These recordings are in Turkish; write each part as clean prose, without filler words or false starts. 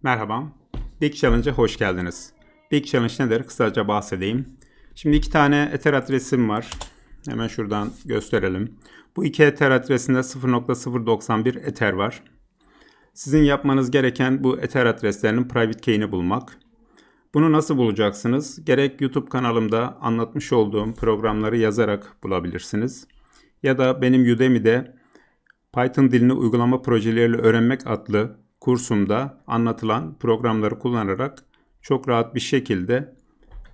Merhaba, Big Challenge'a hoş geldiniz. Big Challenge nedir? Kısaca bahsedeyim. Şimdi iki tane Ether adresim var. Hemen şuradan gösterelim. Bu iki Ether adresinde 0.091 Ether var. Sizin yapmanız gereken bu Ether adreslerinin private key'ini bulmak. Bunu nasıl bulacaksınız? Gerek YouTube kanalımda anlatmış olduğum programları yazarak bulabilirsiniz. Ya da benim Udemy'de Python dilini uygulama projeleriyle öğrenmek adlı kursumda anlatılan programları kullanarak çok rahat bir şekilde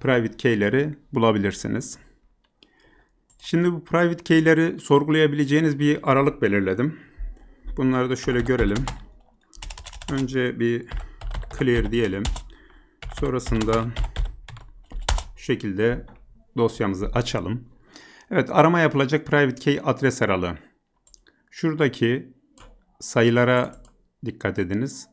private key'leri bulabilirsiniz. Şimdi bu private key'leri sorgulayabileceğiniz bir aralık belirledim. Bunları da şöyle görelim. Önce bir clear diyelim. Sonrasında şu şekilde dosyamızı açalım. Evet, arama yapılacak private key adres aralığı. Şuradaki sayılara dikkat ediniz.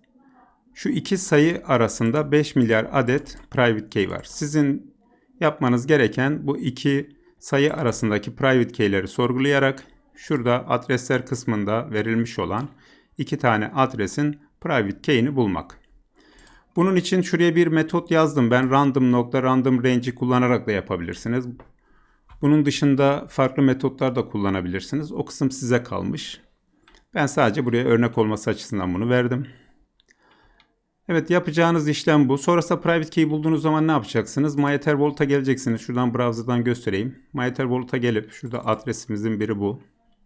Şu iki sayı arasında 5 milyar adet private key var. Sizin yapmanız gereken bu iki sayı arasındaki private key'leri sorgulayarak şurada adresler kısmında verilmiş olan iki tane adresin private key'ini bulmak. Bunun için şuraya bir metot yazdım. Ben random range'i kullanarak da yapabilirsiniz. Bunun dışında farklı metotlar da kullanabilirsiniz. O kısım size kalmış. Ben sadece buraya örnek olması açısından bunu verdim. Evet, yapacağınız işlem bu. Sonrasında private key bulduğunuz zaman ne yapacaksınız? MyEtherVault'a geleceksiniz. Şuradan browser'dan göstereyim. MyEtherVault'a gelip şurada adresimizin biri bu.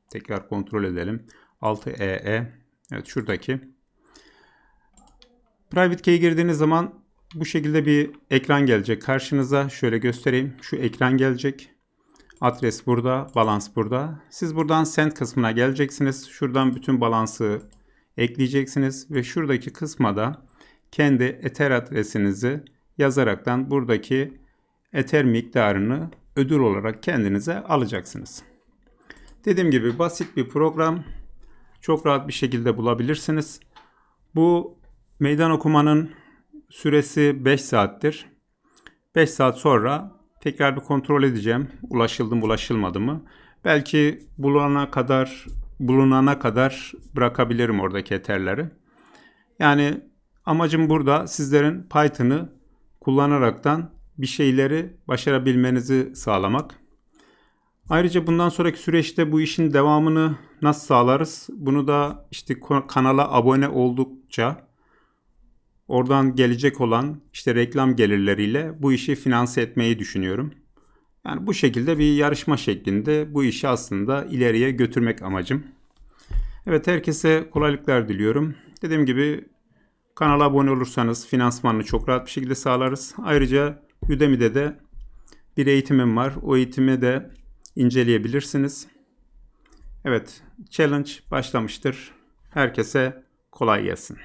Tekrar kontrol edelim. 6EE. Evet, şuradaki. Private key girdiğiniz zaman bu şekilde bir ekran gelecek karşınıza. Şöyle göstereyim. Şu ekran gelecek. Adres burada, balans burada. Siz buradan send kısmına geleceksiniz. Şuradan bütün balansı ekleyeceksiniz ve şuradaki kısma da kendi Ether adresinizi yazaraktan buradaki Ether miktarını ödül olarak kendinize alacaksınız. Dediğim gibi basit bir program. Çok rahat bir şekilde bulabilirsiniz. Bu meydan okumanın süresi 5 saattir. 5 saat sonra tekrar bir kontrol edeceğim. Ulaşıldı mı, ulaşılmadı mı? Belki bulunana kadar bırakabilirim oradaki etherleri. Yani amacım burada sizlerin Python'ı kullanaraktan bir şeyleri başarabilmenizi sağlamak. Ayrıca bundan sonraki süreçte bu işin devamını nasıl sağlarız? Bunu da işte kanala abone oldukça oradan gelecek olan işte reklam gelirleriyle bu işi finanse etmeyi düşünüyorum. Yani bu şekilde bir yarışma şeklinde bu işi aslında ileriye götürmek amacım. Evet, herkese kolaylıklar diliyorum. Dediğim gibi kanala abone olursanız finansmanını çok rahat bir şekilde sağlarız. Ayrıca Udemy'de de bir eğitimim var. O eğitimi de inceleyebilirsiniz. Evet, challenge başlamıştır. Herkese kolay gelsin.